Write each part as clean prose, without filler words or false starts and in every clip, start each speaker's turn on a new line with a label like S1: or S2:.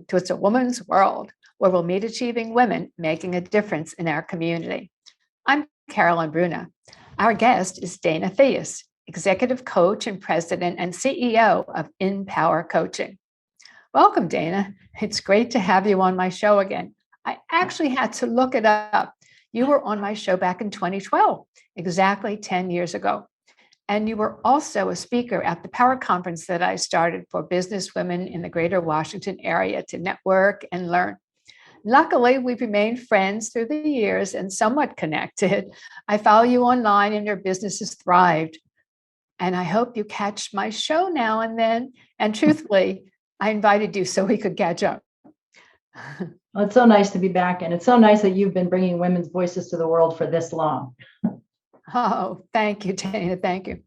S1: Welcome to It's a Woman's World, where we'll meet achieving women making a difference in our community. I'm Carolyn Bruna. Our guest is Dana Theus, Executive Coach and President and CEO of Empower Coaching. Welcome, Dana. It's great to have you on my show again. I actually had to look it up. You were on my show back in 2012, exactly 10 years ago. And you were also a speaker at the Power Conference that I started for business women in the greater Washington area to network and learn. Luckily, we've remained friends through the years and somewhat connected. I follow you online and your business has thrived. And I hope you catch my show now and then. And truthfully, I invited you so we could catch up.
S2: Well, it's so nice to be back. And it's so nice that you've been bringing women's voices to the world for this long.
S1: Oh, thank you, Dana. Thank you.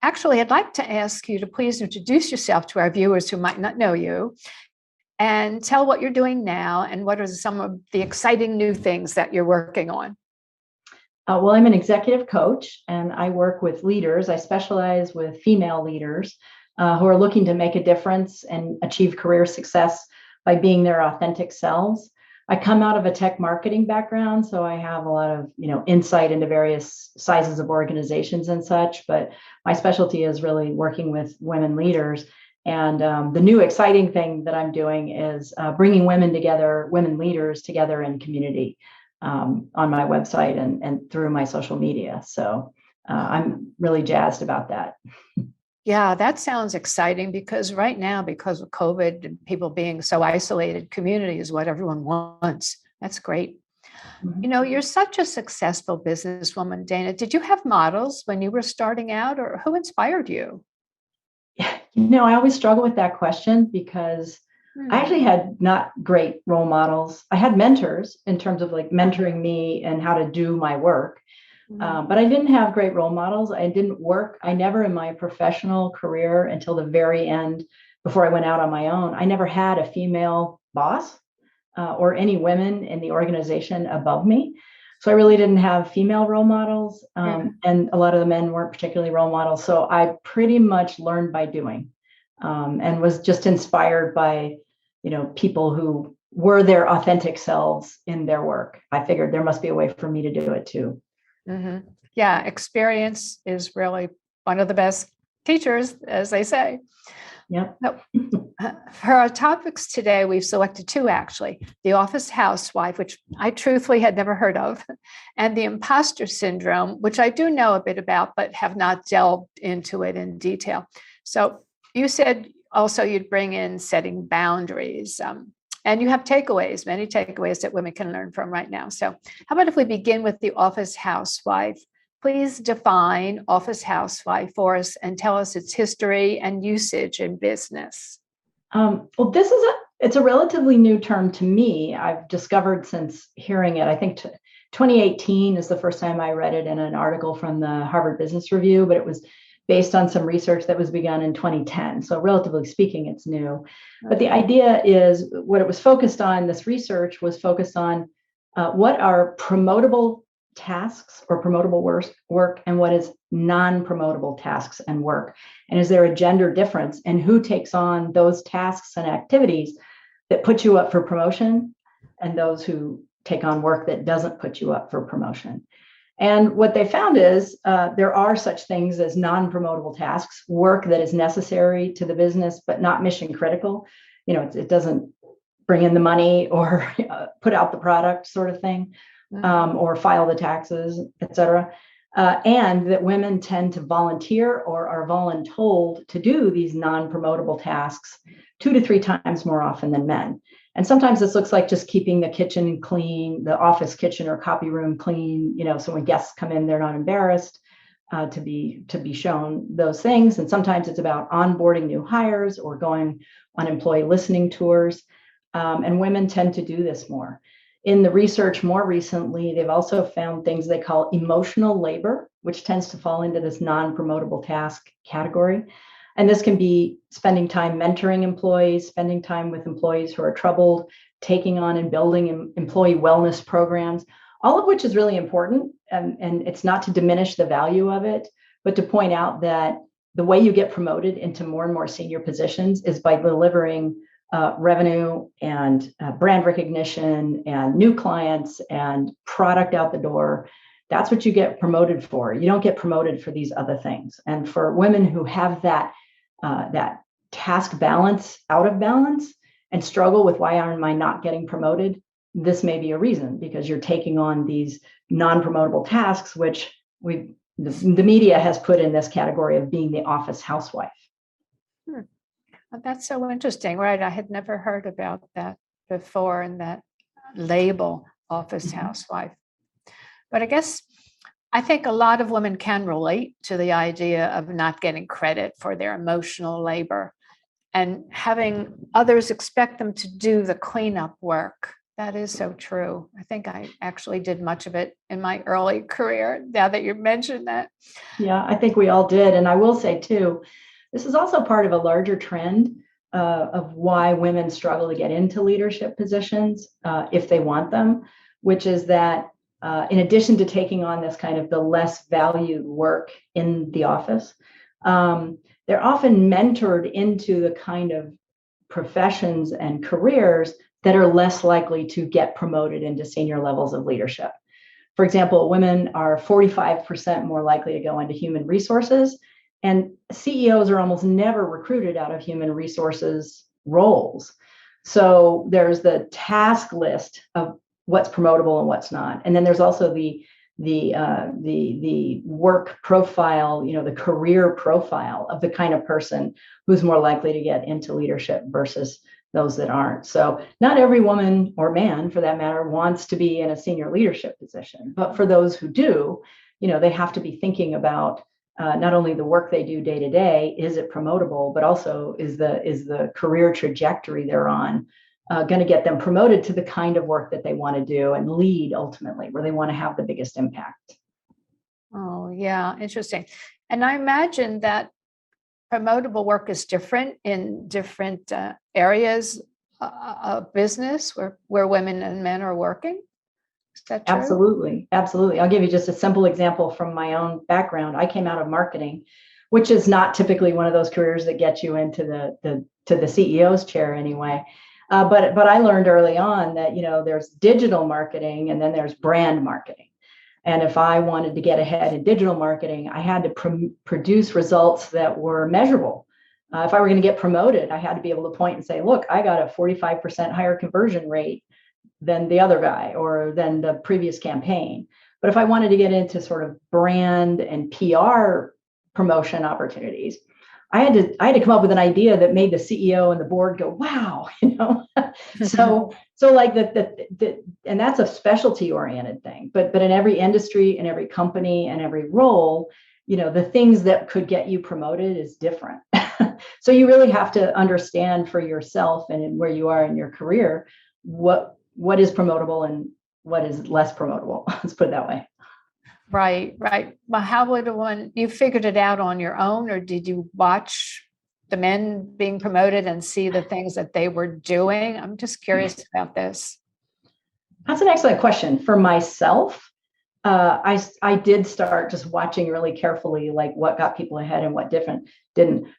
S1: Actually, I'd like to ask you to please introduce yourself to our viewers who might not know you and tell what you're doing now and what are some of the exciting new things that you're working on.
S2: Well, I'm an executive coach and I work with leaders. I specialize with female leaders who are looking to make a difference and achieve career success by being their authentic selves. I come out of a tech marketing background, so I have a lot of insight into various sizes of organizations and such, but my specialty is really working with women leaders. And the new exciting thing that I'm doing is bringing women leaders together in community on my website and through my social media. So I'm really jazzed about that.
S1: Yeah, that sounds exciting because right now, because of COVID and people being so isolated, community is what everyone wants. That's great.
S2: Mm-hmm.
S1: You're such a successful businesswoman, Dana. Did you have models when you were starting out, or who inspired you?
S2: I always struggle with that question because I actually had not great role models. I had mentors in terms of mentoring me and how to do my work. But I didn't have great role models. I never in my professional career until the very end, before I went out on my own, I never had a female boss or any women in the organization above me. So I really didn't have female role models. And a lot of the men weren't particularly role models. So I pretty much learned by doing and was just inspired by, people who were their authentic selves in their work. I figured there must be a way for me to do it too.
S1: Mm-hmm. Yeah, experience is really one of the best teachers, as they say.
S2: Yep.
S1: For our topics today, we've selected two, actually. The Office Housewife, which I truthfully had never heard of, and the Imposter Syndrome, which I do know a bit about, but have not delved into it in detail. So you said also you'd bring in setting boundaries. And you have many takeaways that women can learn from right now. So how about if we begin with the Office Housewife? Please define Office Housewife for us and tell us its history and usage in business.
S2: Well, it's a relatively new term to me. I've discovered since hearing it. I think 2018 is the first time I read it in an article from the Harvard Business Review, but it was based on some research that was begun in 2010. So relatively speaking, it's new. But the idea is what it was focused on, this research was focused on what are promotable tasks or promotable work and what is non-promotable tasks and work. And is there a gender difference in who takes on those tasks and activities that put you up for promotion and those who take on work that doesn't put you up for promotion? And what they found is there are such things as non-promotable tasks, work that is necessary to the business, but not mission critical. It doesn't bring in the money or put out the product sort of thing, or file the taxes, et cetera. And that women tend to volunteer or are voluntold to do these non-promotable tasks 2 to 3 times more often than men. And sometimes this looks like just keeping the kitchen clean, the office kitchen or copy room clean, so when guests come in, they're not embarrassed to be shown those things. And sometimes it's about onboarding new hires or going on employee listening tours. And women tend to do this more. In the research more recently, they've also found things they call emotional labor, which tends to fall into this non-promotable task category. And this can be spending time mentoring employees, spending time with employees who are troubled, taking on and building employee wellness programs, all of which is really important. And it's not to diminish the value of it, but to point out that the way you get promoted into more and more senior positions is by delivering revenue and brand recognition and new clients and product out the door. That's what you get promoted for. You don't get promoted for these other things. And for women who have that task balance out of balance and struggle with why am I not getting promoted, this may be a reason, because you're taking on these non-promotable tasks, which the media has put in this category of being the office housewife.
S1: That's so interesting, right? I had never heard about that before, and that label, office housewife. But I think a lot of women can relate to the idea of not getting credit for their emotional labor and having others expect them to do the cleanup work. That is so true. I think I actually did much of it in my early career, now that you mentioned that.
S2: Yeah, I think we all did. And I will say, too, this is also part of a larger trend of why women struggle to get into leadership positions if they want them, which is that in addition to taking on this kind of the less valued work in the office, they're often mentored into the kind of professions and careers that are less likely to get promoted into senior levels of leadership. For example, women are 45% more likely to go into human resources, and CEOs are almost never recruited out of human resources roles. So there's the task list of what's promotable and what's not. And then there's also the work profile, the career profile of the kind of person who's more likely to get into leadership versus those that aren't. So not every woman or man, for that matter, wants to be in a senior leadership position. But for those who do, they have to be thinking about not only the work they do day to day, is it promotable, but also is the career trajectory they're on going to get them promoted to the kind of work that they want to do and lead ultimately, where they want to have the biggest impact.
S1: Oh, yeah, interesting. And I imagine that promotable work is different in different areas of business where women and men are working. Is that true?
S2: Absolutely. Absolutely. I'll give you just a simple example from my own background. I came out of marketing, which is not typically one of those careers that get you into the CEO's chair anyway. But I learned early on that, there's digital marketing and then there's brand marketing. And if I wanted to get ahead in digital marketing, I had to produce results that were measurable. If I were going to get promoted, I had to be able to point and say, look, I got a 45% higher conversion rate than the other guy or than the previous campaign. But if I wanted to get into sort of brand and PR promotion opportunities, I had to come up with an idea that made the CEO and the board go, wow, So like and that's a specialty oriented thing. But in every industry, in every company, and every role, the things that could get you promoted is different. So you really have to understand for yourself and where you are in your career, what is promotable and what is less promotable. Let's put it that way.
S1: Right. Well, how would you figured it out on your own, or did you watch the men being promoted and see the things that they were doing? I'm just curious about this.
S2: That's an excellent question. For myself, I did start just watching really carefully, like what got people ahead and what didn't.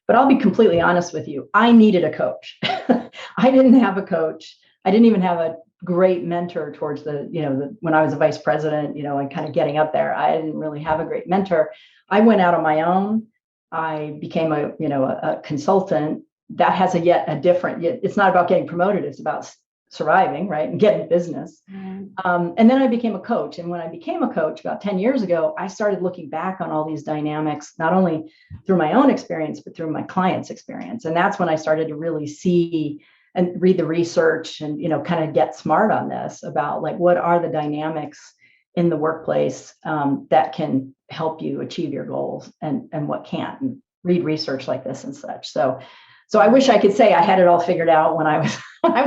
S2: But I'll be completely honest with you. I needed a coach. I didn't have a coach. I didn't even have a great mentor towards when I was a vice president, and kind of getting up there. I didn't really have a great mentor. I went out on my own. I became a consultant. That has it's not about getting promoted. It's about surviving, right? And getting business. And then I became a coach. And when I became a coach about 10 years ago, I started looking back on all these dynamics, not only through my own experience, but through my clients' experience. And that's when I started to really see and read the research and, kind of get smart on this about like, what are the dynamics in the workplace that can help you achieve your goals and what can't, and read research like this and such. So I wish I could say I had it all figured out when I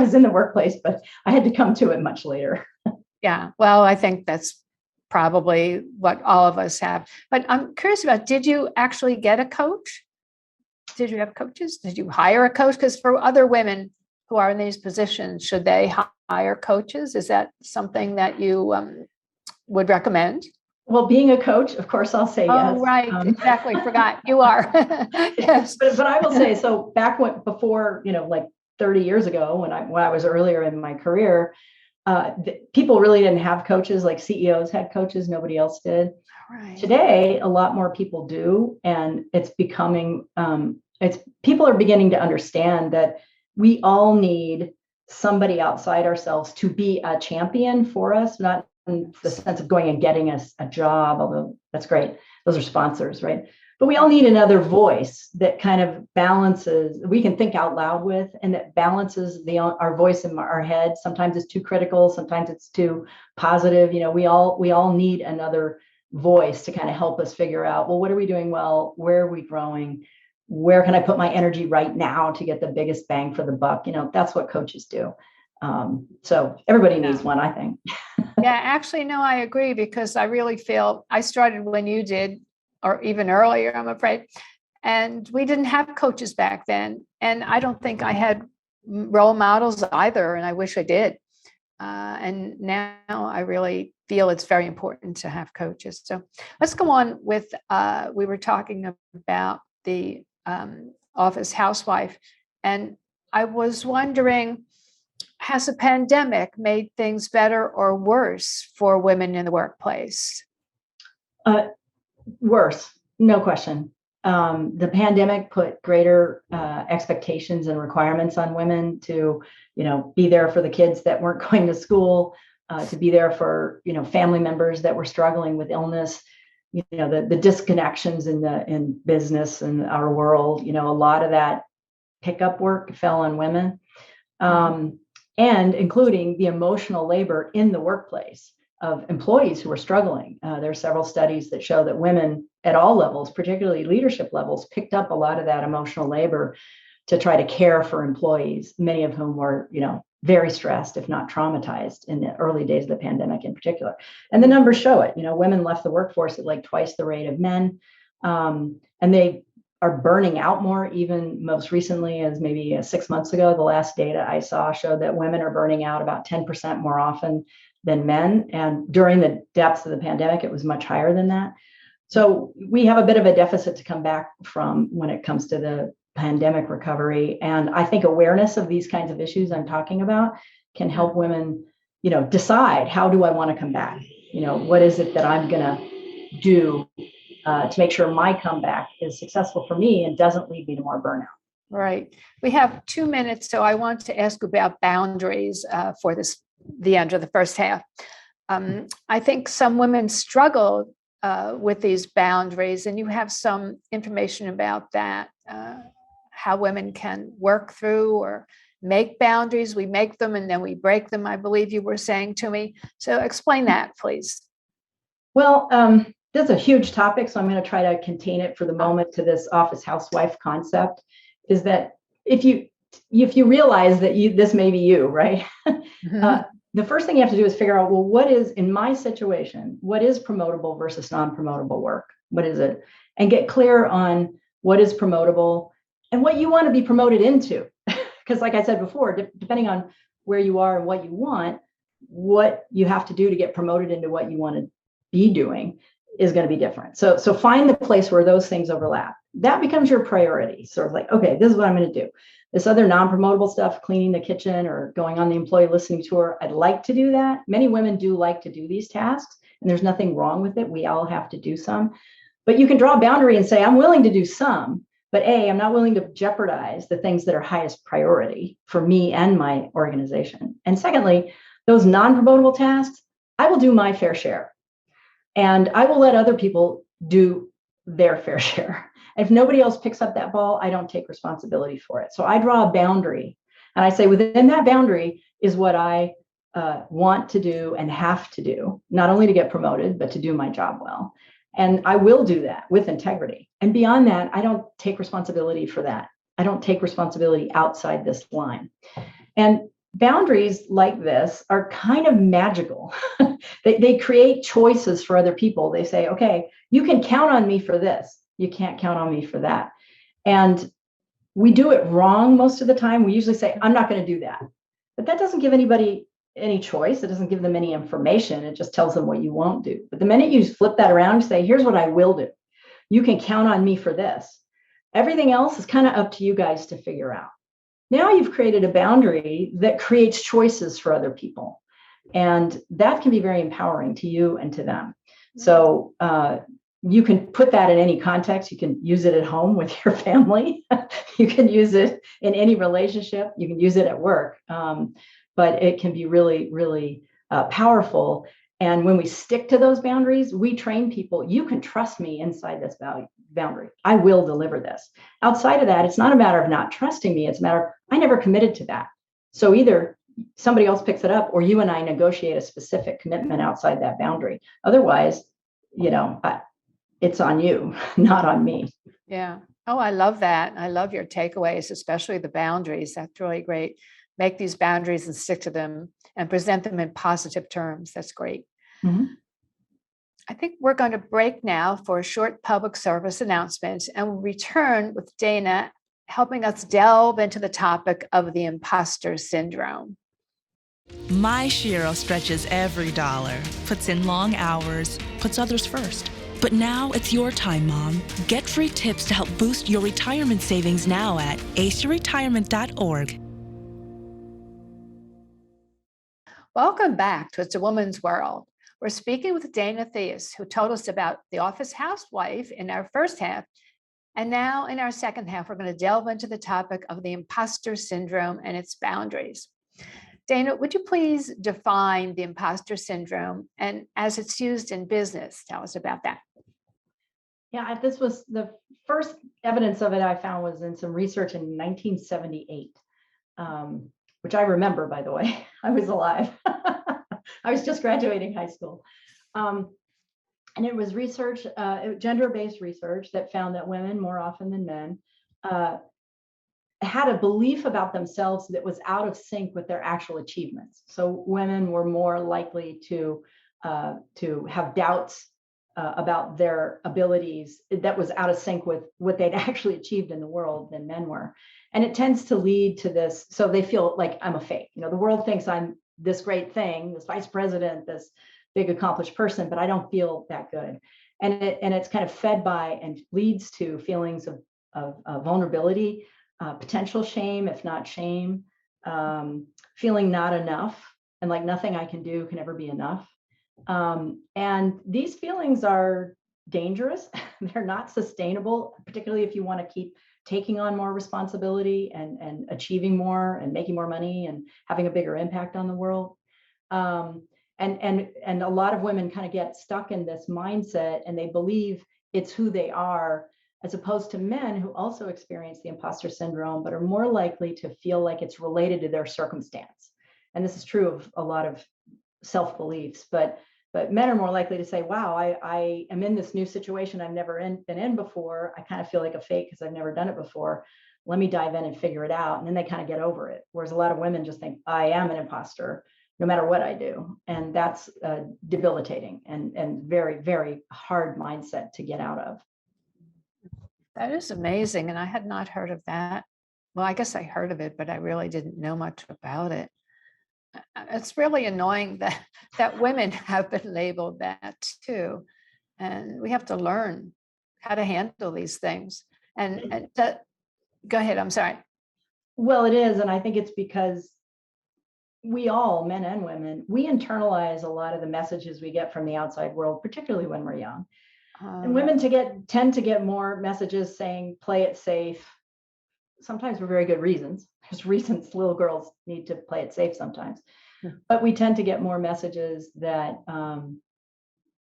S2: was in the workplace, but I had to come to it much later.
S1: Yeah. Well, I think that's probably what all of us have. But I'm curious about, did you actually get a coach? Did you have coaches? Did you hire a coach? Because for other women who are in these positions, should they hire coaches? Is that something that you would recommend?
S2: Well, being a coach, of course, I'll say yes.
S1: Oh, right. Exactly. Forgot. You are. Yes.
S2: But I will say, so before, like 30 years ago when I was earlier in my career, people really didn't have coaches. Like CEOs had coaches, nobody else did.
S1: Right.
S2: Today, a lot more people do, and it's becoming, people are beginning to understand that we all need somebody outside ourselves to be a champion for us, not in the sense of going and getting us a job, although that's great. Those are sponsors, right? But we all need another voice that kind of balances, we can think out loud with, and that balances our voice in our head. Sometimes it's too critical, sometimes it's too positive. We all need another voice to kind of help us figure out, well, what are we doing well? Where are we growing? Where can I put my energy right now to get the biggest bang for the buck? That's what coaches do. So everybody needs one, I think.
S1: Yeah, actually, no, I agree, because I really feel I started when you did, or even earlier, I'm afraid. And we didn't have coaches back then. And I don't think I had role models either. And I wish I did. And now I really feel it's very important to have coaches. So let's go on with, we were talking about the Office Housewife. And I was wondering, has a pandemic made things better or worse for women in the workplace?
S2: Worse, no question. The pandemic put greater expectations and requirements on women to, be there for the kids that weren't going to school, to be there for, family members that were struggling with illness. The disconnections in business and our world. A lot of that pickup work fell on women, and including the emotional labor in the workplace of employees who are struggling. There are several studies that show that women at all levels, particularly leadership levels, picked up a lot of that emotional labor to try to care for employees, many of whom were, very stressed, if not traumatized, in the early days of the pandemic in particular. And the numbers show it. Women left the workforce at like twice the rate of men, and they are burning out more. Even most recently, as maybe 6 months ago, the last data I saw showed that women are burning out about 10% more often than men. And during the depths of the pandemic, it was much higher than that. So we have a bit of a deficit to come back from when it comes to the pandemic recovery. And I think awareness of these kinds of issues I'm talking about can help women, decide, how do I want to come back? What is it that I'm going to do to make sure my comeback is successful for me and doesn't lead me to more burnout?
S1: Right. We have 2 minutes, so I want to ask about boundaries for the end of the first half. I think some women struggle with these boundaries, and you have some information about that, how women can work through or make boundaries. We make them and then we break them, I believe you were saying to me. So explain that, please.
S2: Well, this is a huge topic, so I'm going to try to contain it for the moment to this office housewife concept. Is that if you realize that this may be you, right? The first thing you have to do is figure out, well, what is, in my situation, what is promotable versus non-promotable work? What is it? And get clear on what is promotable and what you want to be promoted into. Because like I said before, depending on where you are and what you want, what you have to do to get promoted into what you want to be doing is going to be different. So find the place where those things overlap. That becomes your priority. Sort of like, okay, this is what I'm going to do. This other non-promotable stuff, cleaning the kitchen or going on the employee listening tour, I'd like to do that. Many women do like to do these tasks, and there's nothing wrong with it. We all have to do some. But you can draw a boundary and say, I'm willing to do some, but I'm not willing to jeopardize the things that are highest priority for me and my organization. And secondly, those non-promotable tasks, I will do my fair share. And I will let other people do their fair share. If nobody else picks up that ball, I don't take responsibility for it. So I draw a boundary, and I say within that boundary is what I want to do and have to do, not only to get promoted, but to do my job well. And I will do that with integrity. And beyond that, I don't take responsibility for that. I don't take responsibility outside this line. And boundaries like this are kind of magical. They create choices for other people. They say, okay, you can count on me for this. You can't count on me for that. And we do it wrong most of the time. We usually say, I'm not going to do that. But that doesn't give anybody any choice. It doesn't give them any information. It just tells them what you won't do. But the minute you flip that around and say, here's what I will do. You can count on me for this. Everything else is kind of up to you guys to figure out. now you've created a boundary that creates choices for other people. And that can be very empowering to you and to them. So you can put that in any context. You can use it at home with your family. You can use it in any relationship. You can use it at work. But it can be really, really powerful. And when we stick to those boundaries, we train people. You can trust me inside this boundary. I will deliver this. Outside of that, it's not a matter of not trusting me. It's a matter of I never committed to that. So either somebody else picks it up or you and I negotiate a specific commitment outside that boundary. Otherwise, it's on you, not on me.
S1: Yeah. Oh, I love that. I love your takeaways, especially the boundaries. That's really great. Make these boundaries and stick to them and present them in positive terms. That's great.
S2: Mm-hmm.
S1: I think we're going to break now for a short public service announcement, and we'll return with Dana helping us delve into the topic of the imposter syndrome.
S3: My Shiro stretches every dollar, puts in long hours, puts others first. But now it's your time, Mom. Get free tips to help boost your retirement savings now at aceyourretirement.org.
S1: Welcome back to It's a Woman's World. We're speaking with Dana Theus, who told us about the Office Housewife in our first half. And now in our second half, we're going to delve into the topic of the imposter syndrome and its boundaries. Dana, would you please define the imposter syndrome and as it's used in business? Tell us about that.
S2: Yeah, this was the first evidence of it I found was in some research in 1978, which I remember, by the way. I was alive. I was just graduating high school. And it was research, gender-based research that found that women, more often than men, had a belief about themselves that was out of sync with their actual achievements. So women were more likely to have doubts about their abilities that was out of sync with what they'd actually achieved in the world than men were. And it tends to lead to this. So they feel like I'm a fake. The world thinks I'm this great thing, this vice president, this big accomplished person, but I don't feel that good. And it's kind of fed by and leads to feelings of vulnerability, potential shame, if not shame, feeling not enough, and like nothing I can do can ever be enough. And these feelings are dangerous. They're not sustainable, particularly if you want to keep taking on more responsibility and achieving more and making more money and having a bigger impact on the world. And a lot of women kind of get stuck in this mindset and they believe it's who they are, as opposed to men who also experience the imposter syndrome, but are more likely to feel like it's related to their circumstance. And this is true of a lot of self-beliefs, but men are more likely to say, wow, I am in this new situation I've never been in before. I kind of feel like a fake because I've never done it before. Let me dive in and figure it out. And then they kind of get over it. Whereas a lot of women just think, I am an imposter no matter what I do. And that's debilitating and very, very hard mindset to get out of.
S1: That is amazing. And I had not heard of that. Well, I guess I heard of it, but I really didn't know much about it. It's really annoying that women have been labeled that too. And we have to learn how to handle these things. And go ahead, I'm sorry.
S2: Well, it is. And I think it's because we all, men and women, we internalize a lot of the messages we get from the outside world, particularly when we're young. And women tend to get more messages saying, play it safe, sometimes for very good reasons. There's reasons little girls need to play it safe sometimes. But we tend to get more messages that are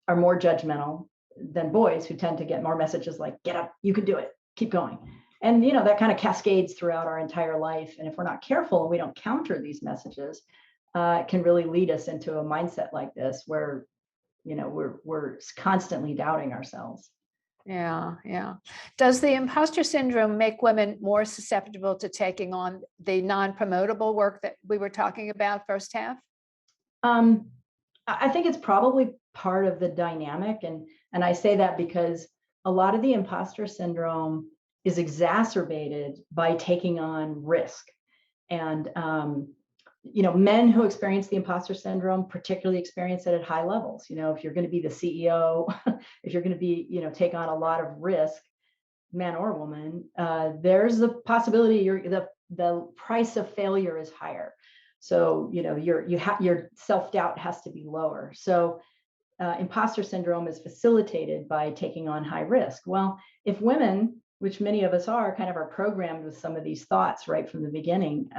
S2: more judgmental than boys, who tend to get more messages like, get up, you can do it, keep going. And, that kind of cascades throughout our entire life. And if we're not careful and we don't counter these messages, it can really lead us into a mindset like this where, we're constantly doubting ourselves.
S1: Yeah. Does the imposter syndrome make women more susceptible to taking on the non-promotable work that we were talking about first half?
S2: I think it's probably part of the dynamic. And I say that because a lot of the imposter syndrome is exacerbated by taking on risk. And, men who experience the imposter syndrome particularly experience it at high levels. If you're going to be the CEO, if you're going to be, take on a lot of risk, man or woman, there's the possibility the the price of failure is higher. So, your self-doubt has to be lower. So imposter syndrome is facilitated by taking on high risk. Well, if women, which many of us are, kind of are programmed with some of these thoughts right from the beginning,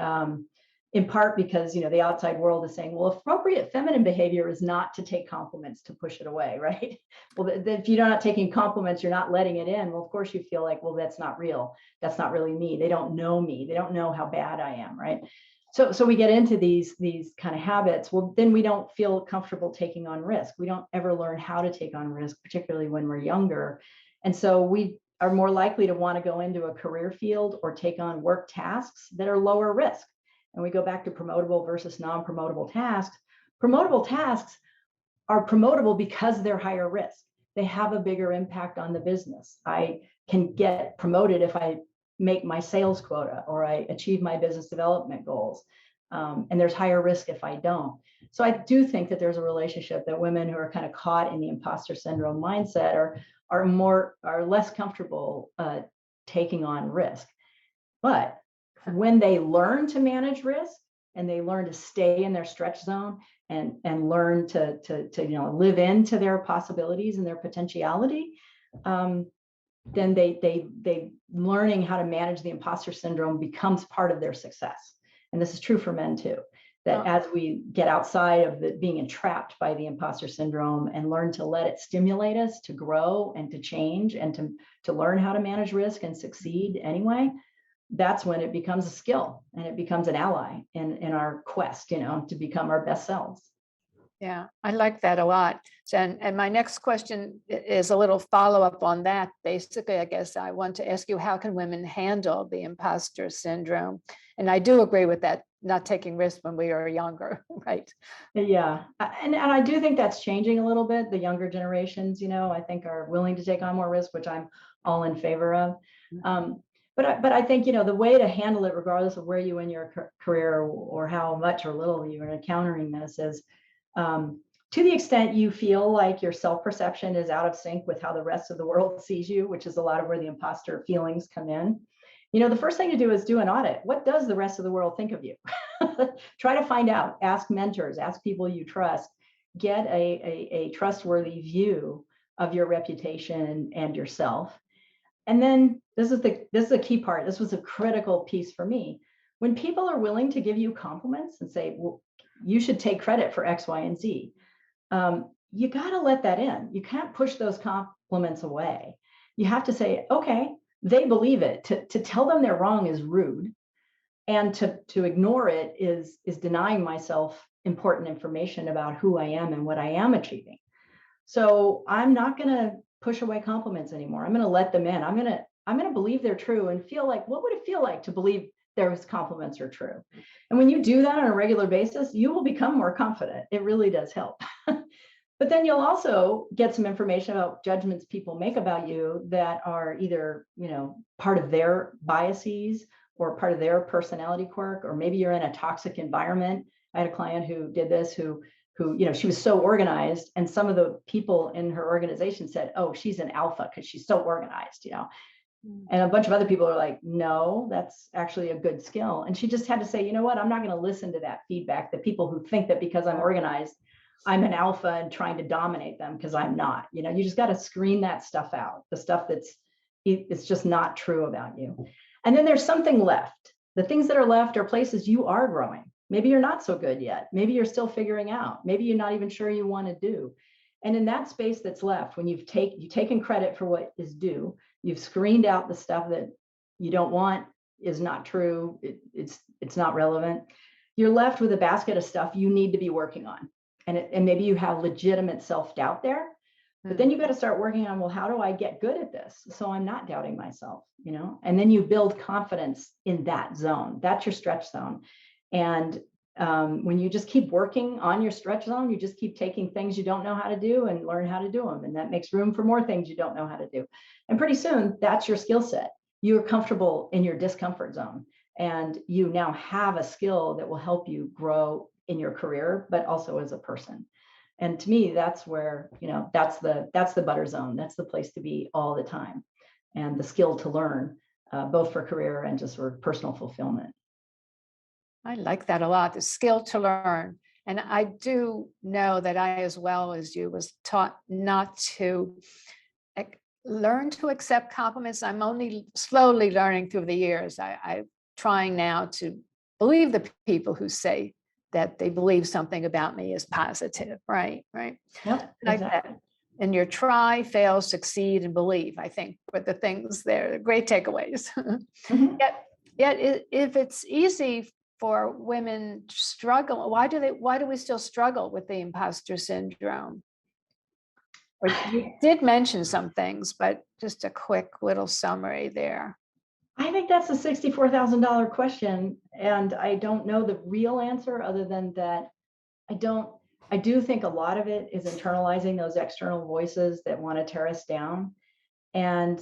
S2: in part because the outside world is saying, well, appropriate feminine behavior is not to take compliments, to push it away, right? Well, if you're not taking compliments, you're not letting it in. Well, of course you feel like, well, that's not real. That's not really me. They don't know me. They don't know how bad I am, right? So we get into these kind of habits. Well, then we don't feel comfortable taking on risk. We don't ever learn how to take on risk, particularly when we're younger. And so we are more likely to want to go into a career field or take on work tasks that are lower risk. And we go back to promotable versus non-promotable tasks. Promotable tasks are promotable because they're higher risk. They have a bigger impact on the business. I can get promoted if I make my sales quota or I achieve my business development goals. And there's higher risk if I don't. So I do think that there's a relationship that women who are kind of caught in the imposter syndrome mindset are less comfortable taking on risk. But when they learn to manage risk and they learn to stay in their stretch zone and learn to live into their possibilities and their potentiality, then they learning how to manage the imposter syndrome becomes part of their success. And this is true for men too, that as we get outside of being entrapped by the imposter syndrome and learn to let it stimulate us to grow and to change and to learn how to manage risk and succeed anyway, that's when it becomes a skill and it becomes an ally in our quest, to become our best selves.
S1: Yeah, I like that a lot. And my next question is a little follow-up on that. Basically, I guess I want to ask you, how can women handle the imposter syndrome? And I do agree with that, not taking risks when we are younger, right?
S2: Yeah, and I do think that's changing a little bit. The younger generations, I think are willing to take on more risk, which I'm all in favor of. But I think, the way to handle it, regardless of where you in your career or how much or little you are encountering this, is to the extent you feel like your self-perception is out of sync with how the rest of the world sees you, which is a lot of where the imposter feelings come in. The first thing to do is do an audit. What does the rest of the world think of you? Try to find out, ask mentors, ask people you trust, get a trustworthy view of your reputation and yourself. And then this is the key part. This was a critical piece for me. When people are willing to give you compliments and say, well, you should take credit for X, Y, and Z, you got to let that in. You can't push those compliments away. You have to say, okay, they believe it. To tell them they're wrong is rude. And to ignore it is denying myself important information about who I am and what I am achieving. So I'm not going to push away compliments anymore. I'm going to let them in. I'm going to believe they're true and feel like, what would it feel like to believe those compliments are true? And when you do that on a regular basis, you will become more confident. It really does help. But then you'll also get some information about judgments people make about you that are either, part of their biases or part of their personality quirk, or maybe you're in a toxic environment. I had a client who did this, who she was so organized, and some of the people in her organization said, oh, she's an alpha because she's so organized, And a bunch of other people are like, no, that's actually a good skill. And she just had to say, you know what, I'm not going to listen to that feedback, the people who think that because I'm organized, I'm an alpha and trying to dominate them, because I'm not. You just got to screen that stuff out, the stuff it's just not true about you. And then there's something left. The things that are left are places you are growing. Maybe you're not so good yet. Maybe you're still figuring out. Maybe you're not even sure you want to do. And in that space that's left, when you've taken credit for what is due, you've screened out the stuff that you don't want, is not true, it's not relevant, you're left with a basket of stuff you need to be working on. And maybe you have legitimate self-doubt there, but then you got to start working on, well, how do I get good at this so I'm not doubting myself, And then you build confidence in that zone. That's your stretch zone. And when you just keep working on your stretch zone, you just keep taking things you don't know how to do and learn how to do them. And that makes room for more things you don't know how to do. And pretty soon, that's your skill set. You're comfortable in your discomfort zone. And you now have a skill that will help you grow in your career, but also as a person. And to me, that's where, that's the butter zone. That's the place to be all the time. And the skill to learn, both for career and just for personal fulfillment.
S1: I like that a lot, the skill to learn. And I do know that I, as well as you, was taught not to learn to accept compliments. I'm only slowly learning through the years. I'm trying now to believe the people who say that they believe something about me is positive, right?
S2: Yep,
S1: Like
S2: exactly.
S1: that. And your try, fail, succeed, and believe, I think, were the things there, great takeaways.
S2: Mhm.
S1: Yet, if it's easy for women to struggle, why do we still struggle with the imposter syndrome? Or you did mention some things, but just a quick little summary there.
S2: I think that's a $64,000 question, and I don't know the real answer other than that I do think a lot of it is internalizing those external voices that want to tear us down. And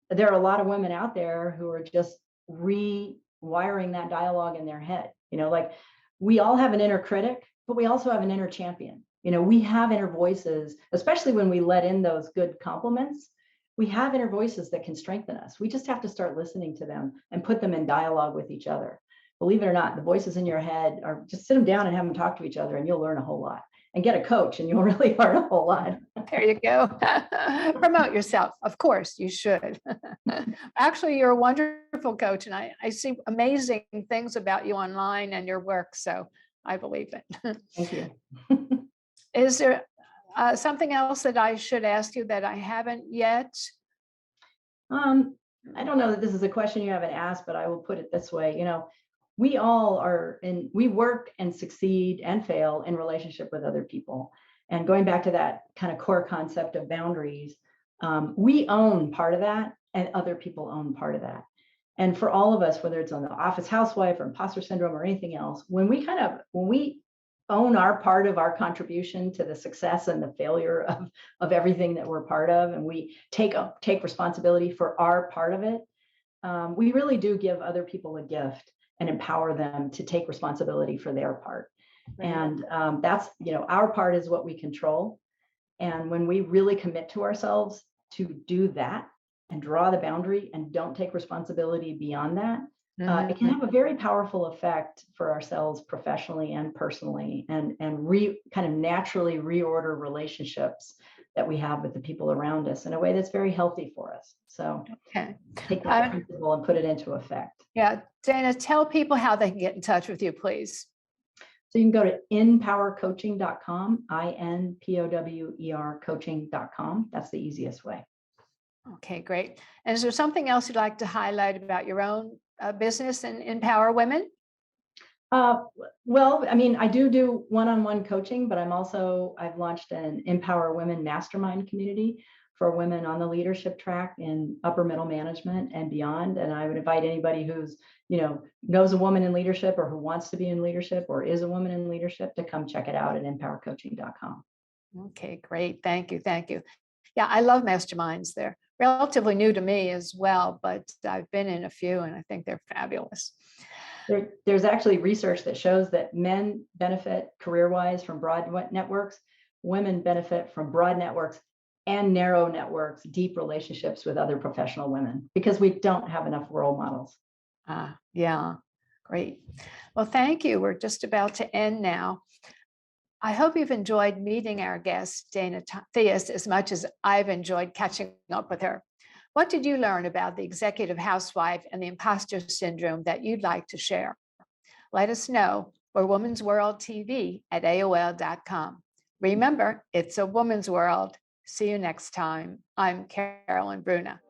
S2: there are a lot of women out there who are just rewiring that dialogue in their head. Like, we all have an inner critic, but we also have an inner champion. We have inner voices, especially when we let in those good compliments. We have inner voices that can strengthen us. We just have to start listening to them and put them in dialogue with each other. Believe it or not, the voices in your head are just sit them down and have them talk to each other, and you'll learn a whole lot. And get a coach, and you'll really learn a whole lot.
S1: There you go. Promote yourself. Of course, you should. Actually, you're a wonderful coach, and I see amazing things about you online and your work, so I believe it.
S2: Thank you.
S1: Is there something else that I should ask you that I haven't yet?
S2: I don't know that this is a question you haven't asked, but I will put it this way. We all we work and succeed and fail in relationship with other people. And going back to that kind of core concept of boundaries, we own part of that, and other people own part of that. And for all of us, whether it's on the Office Housewife or Imposter Syndrome or anything else, when we own our part of our contribution to the success and the failure of everything that we're part of, and we take responsibility for our part of it, we really do give other people a gift and empower them to take responsibility for their part. Right. And that's, our part is what we control. And when we really commit to ourselves to do that and draw the boundary and don't take responsibility beyond that, it can have a very powerful effect for ourselves professionally and personally, and kind of naturally reorder relationships that we have with the people around us in a way that's very healthy for us. So take that principle and put it into effect.
S1: Yeah, Dana, tell people how they can get in touch with you, please.
S2: So you can go to inpowercoaching.com, INPOWER coaching.com. That's the easiest way.
S1: Okay, great. And is there something else you'd like to highlight about your own business and Empower Women?
S2: Well, I mean, I do one-on-one coaching, but I've launched an Empower Women mastermind community for women on the leadership track in upper middle management and beyond. And I would invite anybody who's, knows a woman in leadership, or who wants to be in leadership, or is a woman in leadership, to come check it out at empowercoaching.com.
S1: Okay, great. Thank you. Yeah, I love masterminds. They're relatively new to me as well, but I've been in a few and I think they're fabulous.
S2: There's actually research that shows that men benefit career-wise from broad networks. Women benefit from broad networks and narrow networks, deep relationships with other professional women, because we don't have enough role models.
S1: Yeah, great. Well, thank you. We're just about to end now. I hope you've enjoyed meeting our guest, Dana Theus, as much as I've enjoyed catching up with her. What did you learn about the executive housewife and the imposter syndrome that you'd like to share? Let us know. We're Women's World TV at AOL.com. Remember, it's a woman's world. See you next time. I'm Carolyn Bruna.